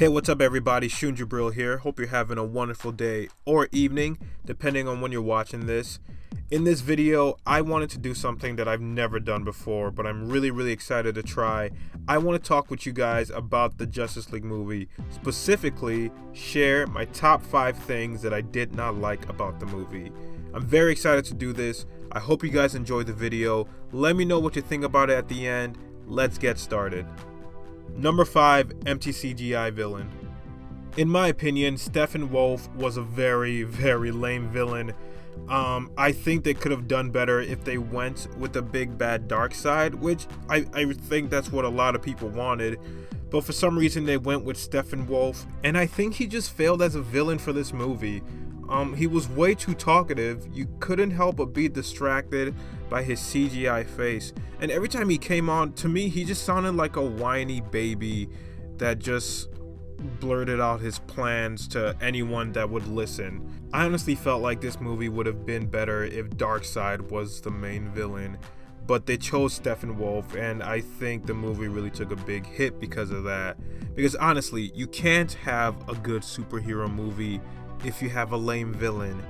Hey, what's up everybody? Seun Jubril here. Hope you're having a wonderful day or evening, depending on when you're watching this. In this video, I wanted to do something that I've never done before, but I'm really excited to try. I want to talk with you guys about the Justice League movie, specifically share my top 5 things that I did not like about the movie. I'm very excited to do this. I hope you guys enjoyed the video. Let me know what you think about it at the end. Let's get started. Number 5, empty CGI villain. In my opinion, Steppenwolf was a very lame villain. I think they could have done better if they went with the big bad Darkseid, which I think that's what a lot of people wanted. But for some reason they went with Steppenwolf, and I think he just failed as a villain for this movie. He was way too talkative. You couldn't help but be distracted by his CGI face. And every time he came on, to me, he just sounded like a whiny baby that just blurted out his plans to anyone that would listen. I honestly felt like this movie would have been better if Darkseid was the main villain. But they chose Steppenwolf, and I think the movie really took a big hit because of that. Because honestly, you can't have a good superhero movie if you have a lame villain,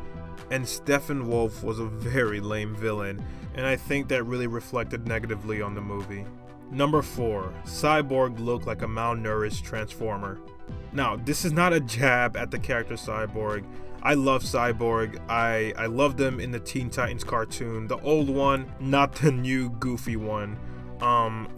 and Steppenwolf was a very lame villain, and I think that really reflected negatively on the movie. Number 4, Cyborg looked like a malnourished Transformer. Now, this is not a jab at the character Cyborg. I love Cyborg. I loved him in the Teen Titans cartoon, the old one, not the new goofy one.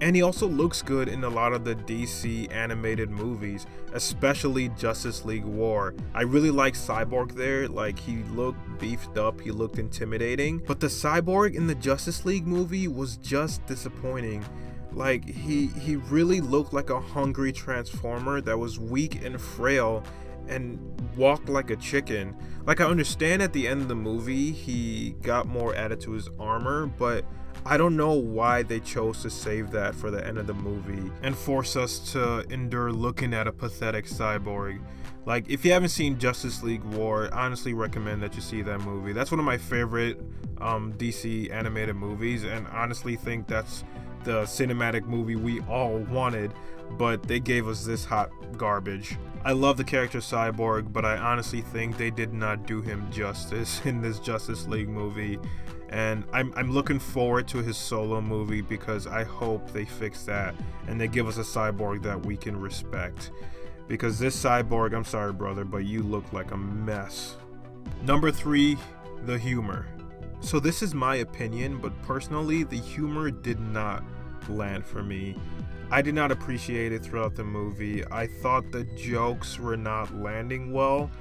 And he also looks good in a lot of the DC animated movies, especially Justice League War. I really like Cyborg there. Like, he looked beefed up, he looked intimidating, but the Cyborg in the Justice League movie was just disappointing. Like, he really looked like a hungry Transformer that was weak and frail and walked like a chicken. Like, I understand at the end of the movie he got more added to his armor, but I don't know why they chose to save that for the end of the movie and force us to endure looking at a pathetic Cyborg. Like, if you haven't seen Justice League War, I honestly recommend that you see that movie. That's one of my favorite DC animated movies, and honestly think that's the cinematic movie we all wanted, but they gave us this hot garbage. I love the character Cyborg, but I honestly think they did not do him justice in this Justice League movie. And I'm looking forward to his solo movie because I hope they fix that and they give us a Cyborg that we can respect. Because this Cyborg, I'm sorry brother, but you look like a mess. Number 3, the humor. So this is my opinion, but personally the humor did not land for me. I did not appreciate it throughout the movie. I thought the jokes were not landing well,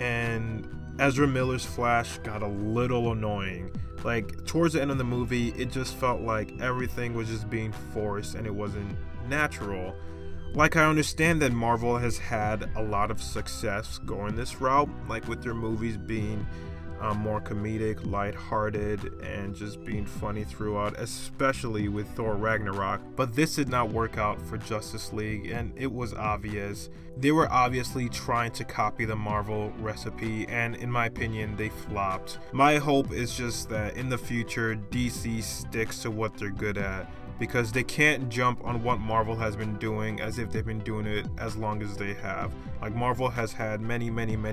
and Ezra Miller's Flash got a little annoying. Like, towards the end of the movie, it just felt like everything was just being forced and it wasn't natural. Like, I understand that Marvel has had a lot of success going this route, like with their movies being more comedic, lighthearted, and just being funny throughout, especially with Thor Ragnarok. But this did not work out for Justice League, and it was obvious. They were obviously trying to copy the Marvel recipe, and in my opinion, they flopped. My hope is just that in the future, DC sticks to what they're good at, because they can't jump on what Marvel has been doing as if they've been doing it as long as they have. Like, Marvel has had many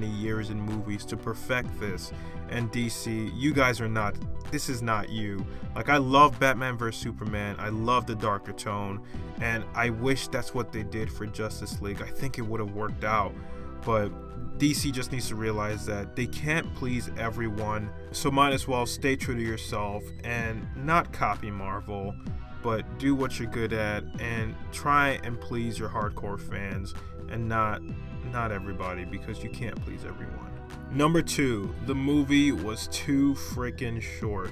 years in movies to perfect this, and DC, you guys are not, this is not you. Like, I love Batman vs Superman, I love the darker tone, and I wish that's what they did for Justice League. I think it would have worked out, but DC just needs to realize that they can't please everyone, so might as well stay true to yourself and not copy Marvel, but do what you're good at and try and please your hardcore fans and not everybody, because you can't please everyone. Number 2, the movie was too freaking short.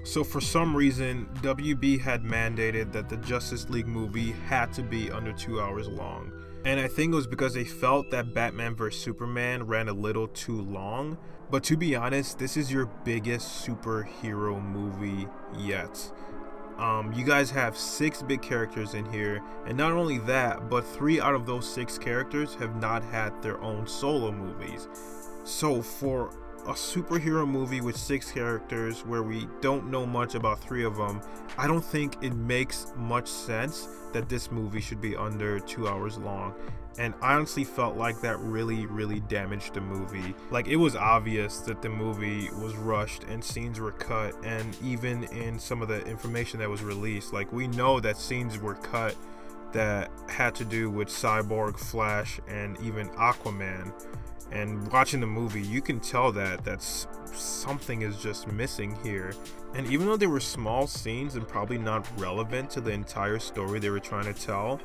So for some reason, WB had mandated that the Justice League movie had to be under 2 hours long. And I think it was because they felt that Batman vs Superman ran a little too long. But to be honest, this is your biggest superhero movie yet. You guys have 6 big characters in here, and not only that, but 3 out of those 6 characters have not had their own solo movies. So for a superhero movie with 6 characters where we don't know much about 3 of them, I don't think it makes much sense that this movie should be under 2 hours long. And I honestly felt like that really damaged the movie. Like, it was obvious that the movie was rushed and scenes were cut, and even in some of the information that was released, like, we know that scenes were cut that had to do with Cyborg, Flash, and even Aquaman. And watching the movie, you can tell that something is just missing here. And even though they were small scenes and probably not relevant to the entire story they were trying to tell,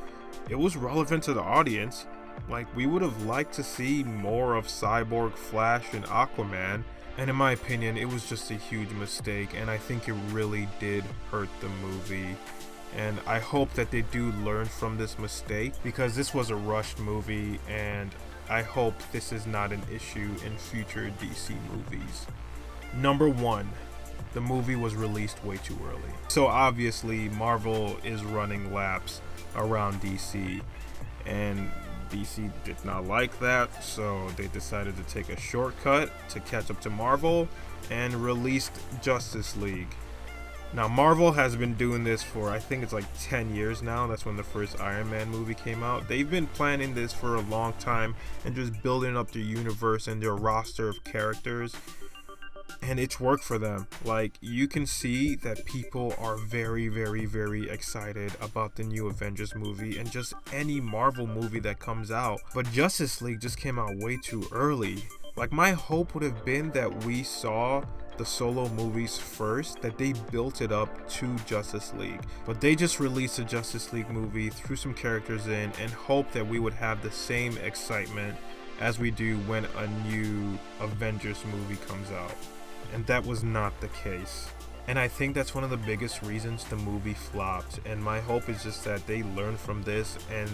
it was relevant to the audience. Like, we would have liked to see more of Cyborg, Flash, and Aquaman. And in my opinion, it was just a huge mistake, and I think it really did hurt the movie. And I hope that they do learn from this mistake, because this was a rushed movie, and I hope this is not an issue in future DC movies. Number 1, the movie was released way too early. So obviously Marvel is running laps around DC, and DC did not like that, so they decided to take a shortcut to catch up to Marvel and released Justice League. Now, Marvel has been doing this for, I think it's like 10 years now. That's when the first Iron Man movie came out. They've been planning this for a long time and just building up their universe and their roster of characters. And it's worked for them. Like, you can see that people are very excited about the new Avengers movie and just any Marvel movie that comes out. But Justice League just came out way too early. Like, my hope would have been that we saw the solo movies first, that they built it up to Justice League. But they just released a Justice League movie, threw some characters in, and hoped that we would have the same excitement as we do when a new Avengers movie comes out. And that was not the case. And I think that's one of the biggest reasons the movie flopped. And my hope is just that they learn from this and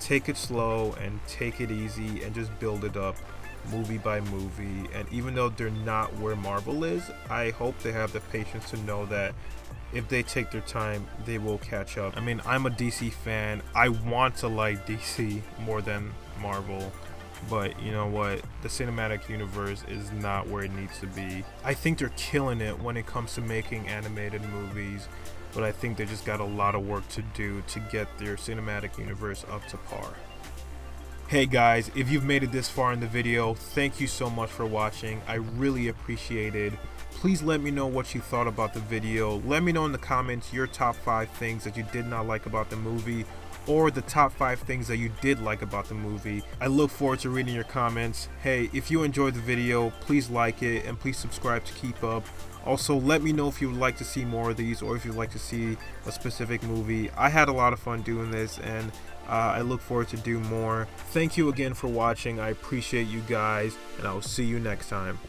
take it slow and take it easy and just build it up movie by movie. And even though they're not where Marvel is, I hope they have the patience to know that if they take their time, they will catch up. I mean, I'm a DC fan. I want to like DC more than Marvel. But you know what? The cinematic universe is not where it needs to be. I think they're killing it when it comes to making animated movies, but I think they just got a lot of work to do to get their cinematic universe up to par. Hey guys, if you've made it this far in the video, thank you so much for watching. I really appreciate it. Please let me know what you thought about the video. Let me know in the comments your top 5 things that you did not like about the movie, or the top 5 things that you did like about the movie. I look forward to reading your comments. Hey, if you enjoyed the video, please like it and please subscribe to keep up. Also, let me know if you would like to see more of these, or if you'd like to see a specific movie. I had a lot of fun doing this, and I look forward to do more. Thank you again for watching. I appreciate you guys, and I will see you next time.